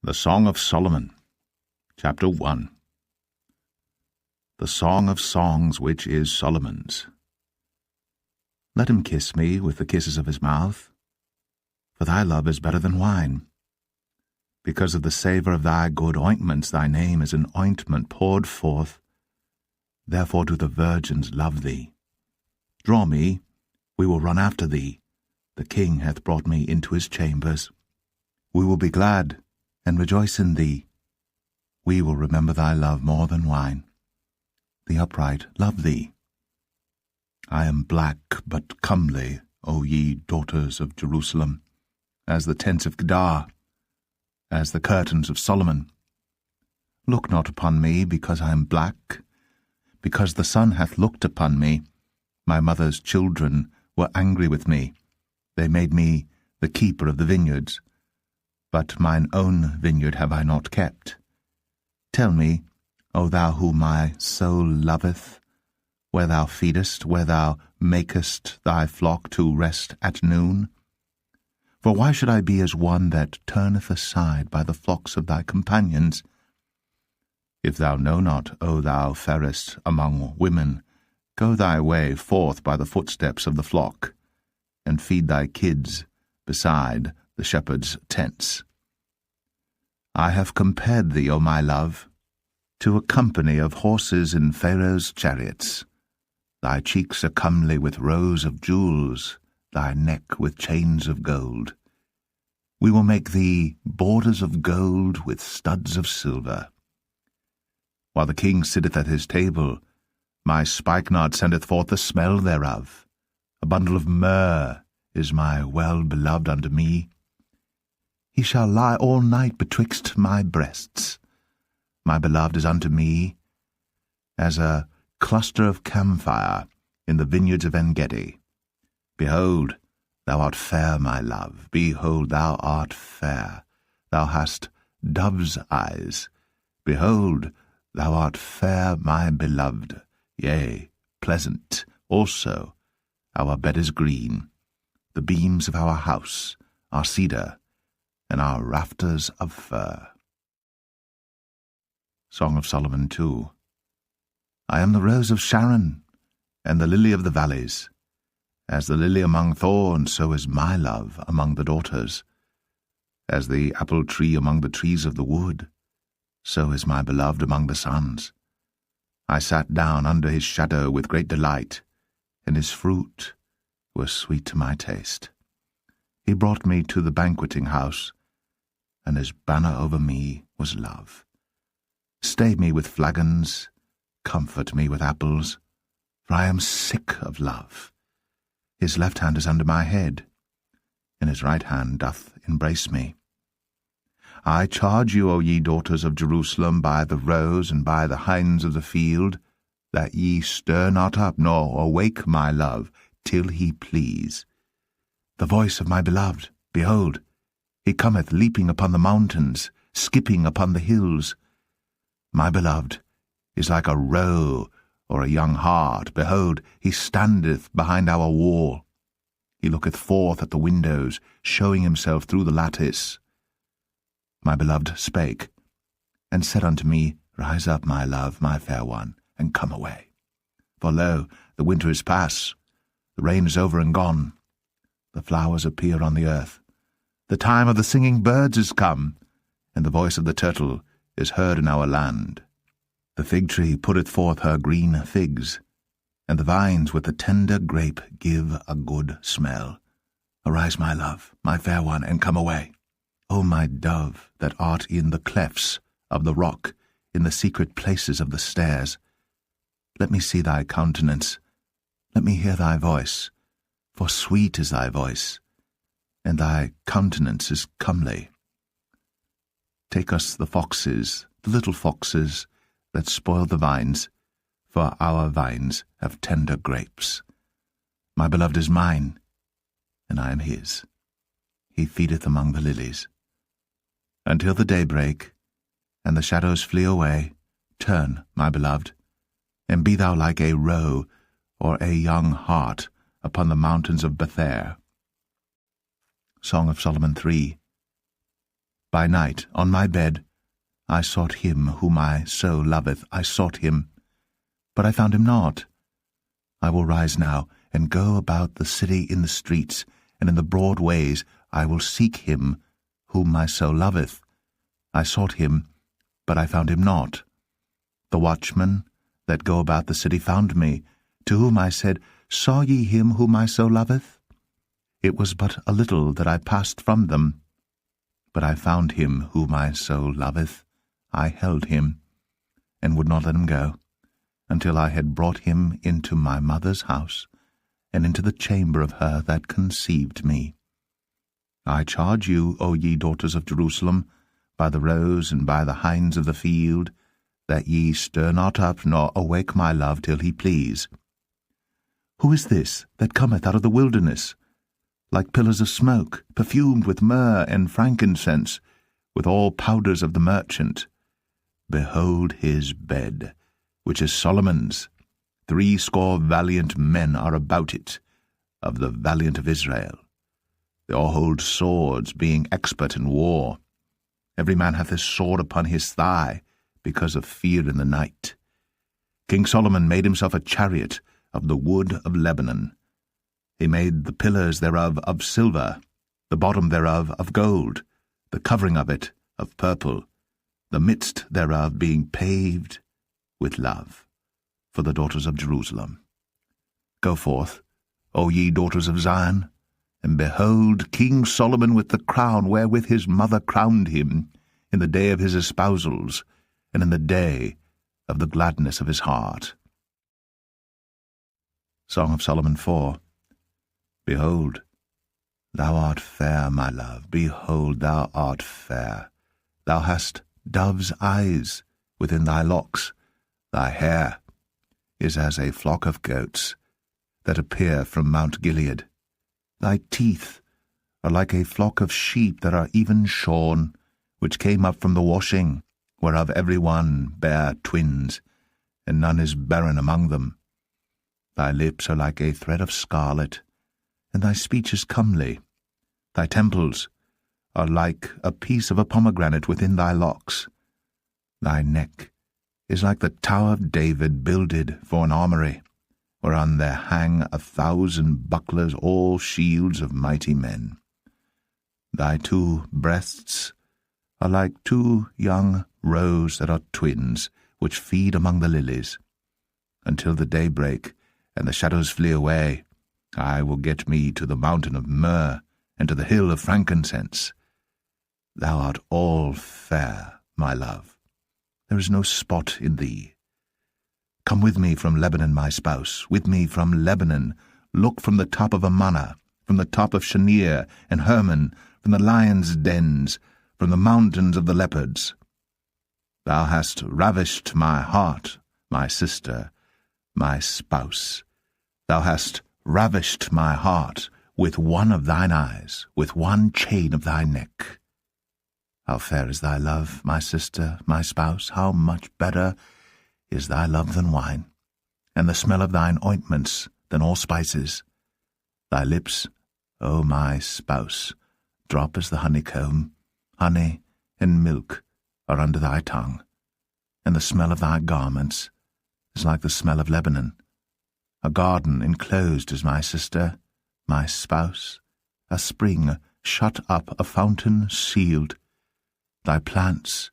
The Song of Solomon, Chapter 1. The Song of Songs which is Solomon's. Let him kiss me with the kisses of his mouth, for thy love is better than wine. Because of the savour of thy good ointments, thy name is an ointment poured forth. Therefore do the virgins love thee. Draw me, we will run after thee. The king hath brought me into his chambers. We will be glad and rejoice in thee. We will remember thy love more than wine. The upright love thee. I am black but comely, O ye daughters of Jerusalem, as the tents of Kedar, as the curtains of Solomon. Look not upon me because I am black, because the sun hath looked upon me. My mother's children were angry with me. They made me the keeper of the vineyards. But mine own vineyard have I not kept. Tell me, O thou whom my soul loveth, where thou feedest, where thou makest thy flock to rest at noon? For why should I be as one that turneth aside by the flocks of thy companions? If thou know not, O thou fairest among women, go thy way forth by the footsteps of the flock, and feed thy kids beside the shepherds' tents. I have compared thee, O my love, to a company of horses in Pharaoh's chariots. Thy cheeks are comely with rows of jewels, thy neck with chains of gold. We will make thee borders of gold with studs of silver. While the king sitteth at his table, my spikenard sendeth forth the smell thereof. A bundle of myrrh is my well-beloved unto me. He shall lie all night betwixt my breasts. My beloved is unto me as a cluster of camphire in the vineyards of En-gedi. Behold, thou art fair, my love. Behold, thou art fair. Thou hast dove's eyes. Behold, thou art fair, my beloved. Yea, pleasant also. Our bed is green. The beams of our house are cedar, and our rafters of fir. Song of Solomon 2. I am the rose of Sharon, and the lily of the valleys. As the lily among thorns, so is my love among the daughters. As the apple tree among the trees of the wood, so is my beloved among the sons. I sat down under his shadow with great delight, and his fruit was sweet to my taste. He brought me to the banqueting house, and his banner over me was love. Stay me with flagons, comfort me with apples, for I am sick of love. His left hand is under my head, and his right hand doth embrace me. I charge you, O ye daughters of Jerusalem, by the roes and by the hinds of the field, that ye stir not up, nor awake my love, till he please. The voice of my beloved, behold, he cometh leaping upon the mountains, skipping upon the hills. My beloved is like a roe or a young hart. Behold, he standeth behind our wall. He looketh forth at the windows, showing himself through the lattice. My beloved spake, and said unto me, Rise up, my love, my fair one, and come away. For lo, the winter is past, the rain is over and gone. The flowers appear on the earth. The time of the singing birds is come, and the voice of the turtle is heard in our land. The fig tree putteth forth her green figs, and the vines with the tender grape give a good smell. Arise, my love, my fair one, and come away. O my dove, that art in the clefts of the rock, in the secret places of the stairs, let me see thy countenance, let me hear thy voice, for sweet is thy voice, and thy countenance is comely. Take us the foxes, the little foxes, that spoil the vines, for our vines have tender grapes. My beloved is mine, and I am his. He feedeth among the lilies. Until the day break, and the shadows flee away, turn, my beloved, and be thou like a roe or a young hart upon the mountains of Bether. Song of Solomon 3. By night, on my bed, I sought him whom my soul loveth, I sought him, but I found him not. I will rise now, and go about the city in the streets, and in the broad ways I will seek him whom my soul loveth. I sought him, but I found him not. The watchmen that go about the city found me, to whom I said, Saw ye him whom my soul loveth? It was but a little that I passed from them, but I found him whom my soul loveth. I held him, and would not let him go, until I had brought him into my mother's house, and into the chamber of her that conceived me. I charge you, O ye daughters of Jerusalem, by the roes and by the hinds of the field, that ye stir not up nor awake my love till he please. Who is this that cometh out of the wilderness, like pillars of smoke, perfumed with myrrh and frankincense, with all powders of the merchant? Behold his bed, which is Solomon's. 80 valiant men are about it, of the valiant of Israel. They all hold swords, being expert in war. Every man hath his sword upon his thigh, because of fear in the night. King Solomon made himself a chariot of the wood of Lebanon. He made the pillars thereof of silver, the bottom thereof of gold, the covering of it of purple, the midst thereof being paved with love, for the daughters of Jerusalem. Go forth, O ye daughters of Zion, and behold King Solomon with the crown wherewith his mother crowned him, in the day of his espousals, and in the day of the gladness of his heart. Song of Solomon 4. Behold, thou art fair, my love, behold, thou art fair. Thou hast dove's eyes within thy locks, thy hair is as a flock of goats that appear from Mount Gilead. Thy teeth are like a flock of sheep that are even shorn, which came up from the washing, whereof every one bare twins, and none is barren among them. Thy lips are like a thread of scarlet, and thy speech is comely. Thy temples are like a piece of a pomegranate within thy locks. Thy neck is like the tower of David builded for an armoury, whereon there hang 1,000 bucklers, all shields of mighty men. Thy 2 breasts are like 2 young roes that are twins, which feed among the lilies. Until the day break, and the shadows flee away, I will get me to the mountain of myrrh, and to the hill of frankincense. Thou art all fair, my love. There is no spot in thee. Come with me from Lebanon, my spouse, with me from Lebanon. Look from the top of Amana, from the top of Shanir and Hermon, from the lions' dens, from the mountains of the leopards. Thou hast ravished my heart, my sister, my spouse. Thou hast ravished my heart with one of thine eyes, with one chain of thy neck. How fair is thy love, my sister, my spouse, how much better is thy love than wine, and the smell of thine ointments than all spices. Thy lips, O my spouse, drop as the honeycomb. Honey and milk are under thy tongue, and the smell of thy garments is like the smell of Lebanon. A garden enclosed is my sister, my spouse, a spring shut up, a fountain sealed. Thy plants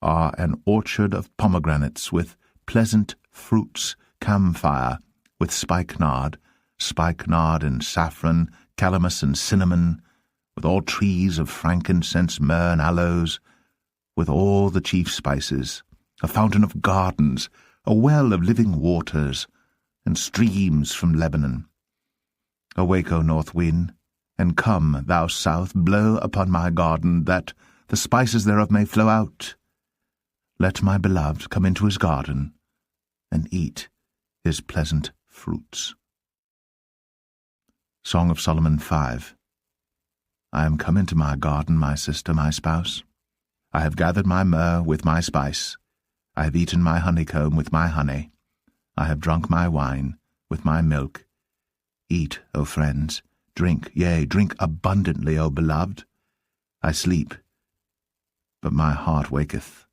are an orchard of pomegranates with pleasant fruits, camphire with spikenard and saffron, calamus and cinnamon, with all trees of frankincense, myrrh and aloes, with all the chief spices, a fountain of gardens, a well of living waters, and streams from Lebanon. Awake, O north wind, and come, thou south, blow upon my garden, that the spices thereof may flow out. Let my beloved come into his garden, and eat his pleasant fruits. Song of Solomon 5. I am come into my garden, my sister, my spouse. I have gathered my myrrh with my spice. I have eaten my honeycomb with my honey. I have drunk my wine with my milk. Eat, O friends, drink, yea, drink abundantly, O beloved. I sleep, but my heart waketh.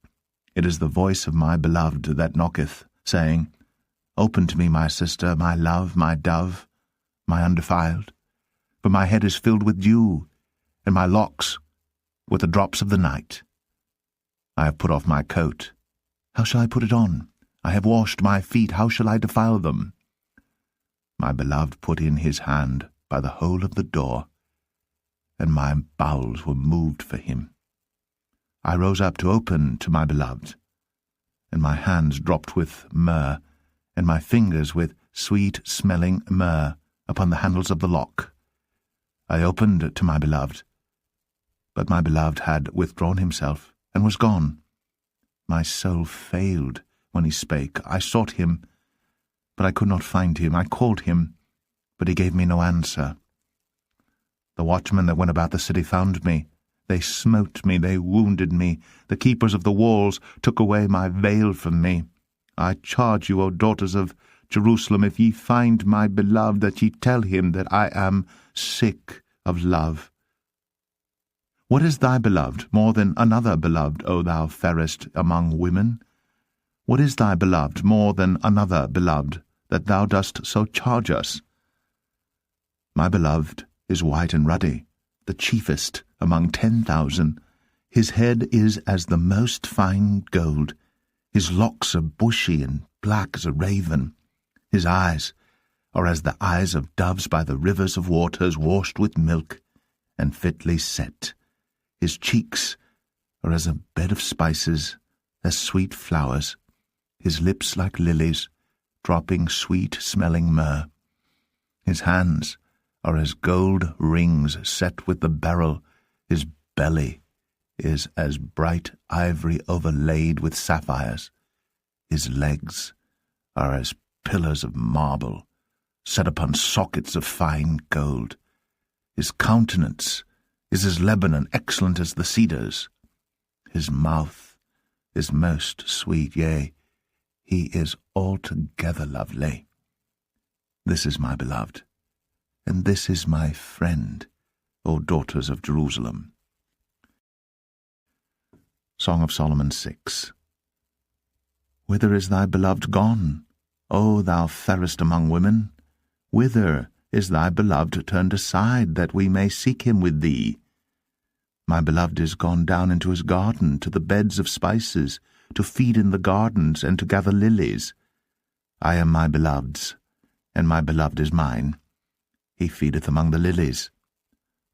It is the voice of my beloved that knocketh, saying, Open to me, my sister, my love, my dove, my undefiled. For my head is filled with dew, and my locks with the drops of the night. I have put off my coat. How shall I put it on? I have washed my feet. How shall I defile them? My beloved put in his hand by the hole of the door, and my bowels were moved for him. I rose up to open to my beloved, and my hands dropped with myrrh, and my fingers with sweet-smelling myrrh upon the handles of the lock. I opened to my beloved, but my beloved had withdrawn himself, and was gone. My soul failed when he spake. I sought him, but I could not find him. I called him, but he gave me no answer. The watchmen that went about the city found me. They smote me, they wounded me. The keepers of the walls took away my veil from me. I charge you, O daughters of Jerusalem, if ye find my beloved, that ye tell him that I am sick of love. What is thy beloved more than another beloved, O thou fairest among women? What is thy beloved more than another beloved, that thou dost so charge us? My beloved is white and ruddy, the chiefest among 10,000. His head is as the most fine gold. His locks are bushy and black as a raven. His eyes are as the eyes of doves by the rivers of waters, washed with milk and fitly set. His cheeks are as a bed of spices, as sweet flowers. His lips like lilies, dropping sweet-smelling myrrh. His hands are as gold rings set with the beryl. His belly is as bright ivory overlaid with sapphires. His legs are as pillars of marble, set upon sockets of fine gold. His countenance is as Lebanon, excellent as the cedars. His mouth is most sweet, yea, he is altogether lovely. This is my beloved, and this is my friend, O daughters of Jerusalem. Song of Solomon 6. Whither is thy beloved gone, O thou fairest among women? Whither is thy beloved turned aside, that we may seek him with thee? My beloved is gone down into his garden, to the beds of spices, to feed in the gardens, and to gather lilies. I am my beloved's, and my beloved is mine. He feedeth among the lilies.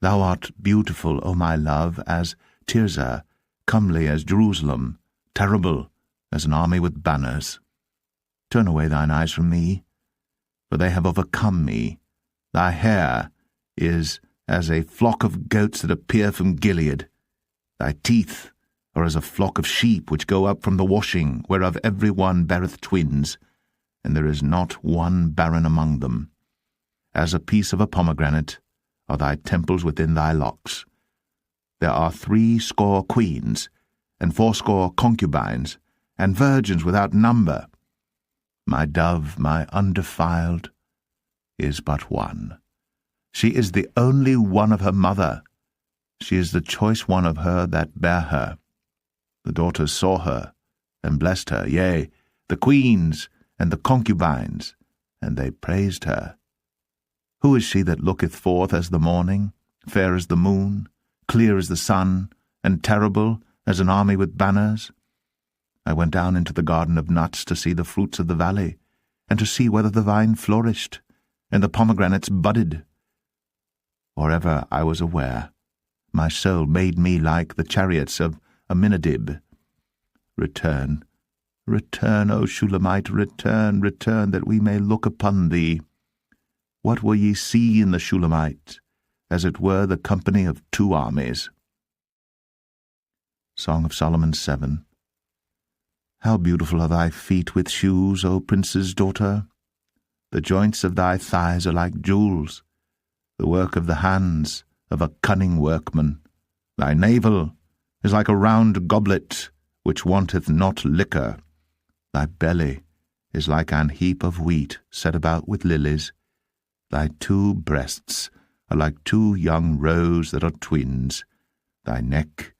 Thou art beautiful, O my love, as Tirzah, comely as Jerusalem, terrible as an army with banners. Turn away thine eyes from me, for they have overcome me. Thy hair is as a flock of goats that appear from Gilead. Thy teeth are as a flock of sheep which go up from the washing, whereof every one beareth twins, and there is not one barren among them. As a piece of a pomegranate are thy temples within thy locks. There are 80 queens, and 80 concubines, and virgins without number. My dove, my undefiled, is but one. She is the only one of her mother. She is the choice one of her that bare her. The daughters saw her, and blessed her, yea, the queens and the concubines, and they praised her. Who is she that looketh forth as the morning, fair as the moon, clear as the sun, and terrible as an army with banners? I went down into the garden of nuts to see the fruits of the valley, and to see whether the vine flourished, and the pomegranates budded. Or ever I was aware, my soul made me like the chariots of Aminadab. Return, return, O Shulamite, return, return, that we may look upon thee. What will ye see in the Shulamite? As it were the company of 2 armies. Song of Solomon 7. How beautiful are thy feet with shoes, O prince's daughter! The joints of thy thighs are like jewels, the work of the hands of a cunning workman. Thy navel is like a round goblet, which wanteth not liquor. Thy belly is like an heap of wheat set about with lilies. Thy 2 breasts are like 2 young roes that are twins. Thy neck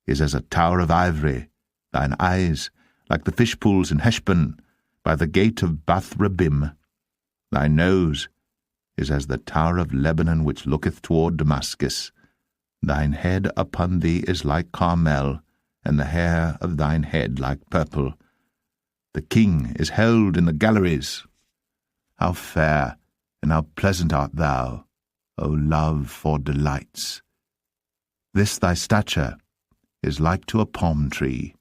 is as a tower of ivory, thine eyes like the fish pools in Heshbon, by the gate of Bath-rabbim. Thy nose is as the tower of Lebanon which looketh toward Damascus. Thine head upon thee is like Carmel, and the hair of thine head like purple. The king is held in the galleries. How fair and how pleasant art thou, O love for delights! This thy stature is like to a palm tree,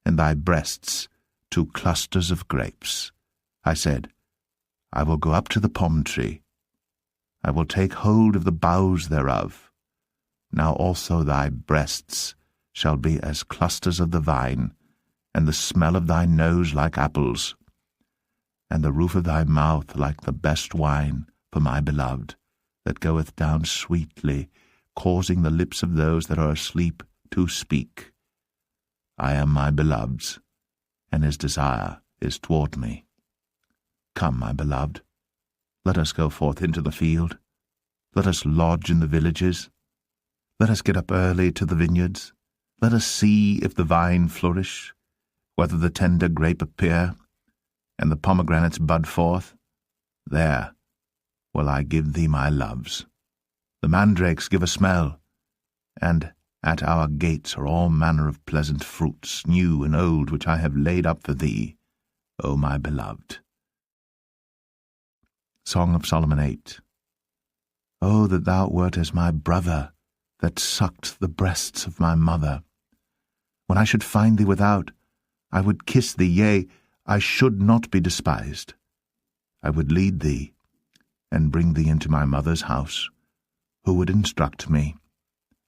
and thy breasts to clusters of grapes. I said, I will go up to the palm tree. I will take hold of the boughs thereof. Now also thy breasts shall be as clusters of the vine, and the smell of thy nose like apples, and the roof of thy mouth like the best wine for my beloved, that goeth down sweetly, causing the lips of those that are asleep to speak. I am my beloved's, and his desire is toward me. Come, my beloved, let us go forth into the field. Let us lodge in the villages. Let us get up early to the vineyards. Let us see if the vine flourish, whether the tender grape appear, and the pomegranates bud forth. There will I give thee my loves. The mandrakes give a smell, and at our gates are all manner of pleasant fruits, new and old, which I have laid up for thee, O my beloved. Song of Solomon 8. O that thou wert as my brother, that sucked the breasts of my mother. When I should find thee without, I would kiss thee, yea, I should not be despised. I would lead thee, and bring thee into my mother's house, who would instruct me.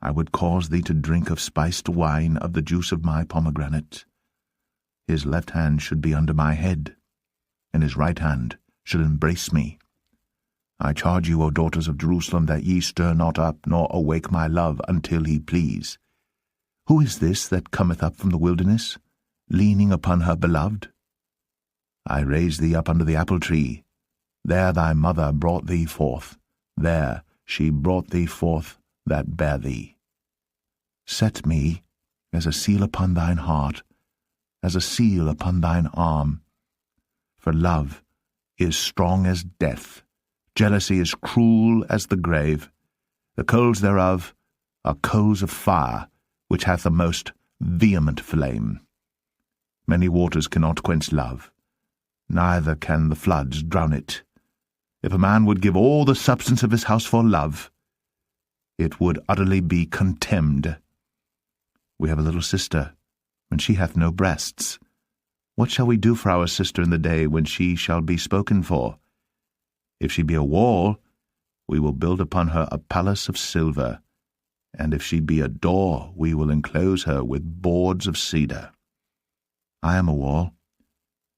I would cause thee to drink of spiced wine, of the juice of my pomegranate. His left hand should be under my head, and his right hand should embrace me. I charge you, O daughters of Jerusalem, that ye stir not up, nor awake my love, until he please. Who is this that cometh up from the wilderness, leaning upon her beloved? I raised thee up under the apple tree. There thy mother brought thee forth. There she brought thee forth that bare thee. Set me as a seal upon thine heart, as a seal upon thine arm. For love is strong as death, jealousy is cruel as the grave. The coals thereof are coals of fire, which hath a most vehement flame. Many waters cannot quench love, neither can the floods drown it. If a man would give all the substance of his house for love, it would utterly be contemned. We have a little sister, and she hath no breasts. What shall we do for our sister in the day when she shall be spoken for? If she be a wall, we will build upon her a palace of silver, and if she be a door, we will enclose her with boards of cedar. I am a wall,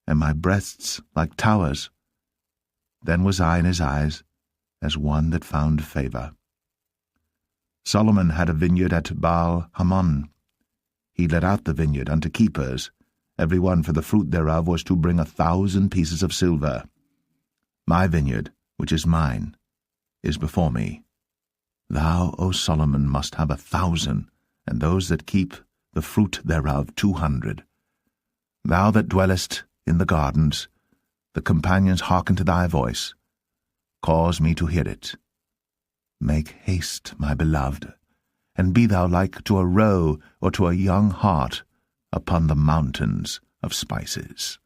and my breasts like towers. Then was I in his eyes as one that found favor. Solomon had a vineyard at Baal-Hamon. He let out the vineyard unto keepers. Every one for the fruit thereof was to bring 1,000 pieces of silver. My vineyard, which is mine, is before me. Thou, O Solomon, must have 1,000, and those that keep the fruit thereof 200. Thou that dwellest in the gardens, the companions hearken to thy voice. Cause me to hear it. Make haste, my beloved, and be thou like to a roe or to a young hart upon the mountains of spices.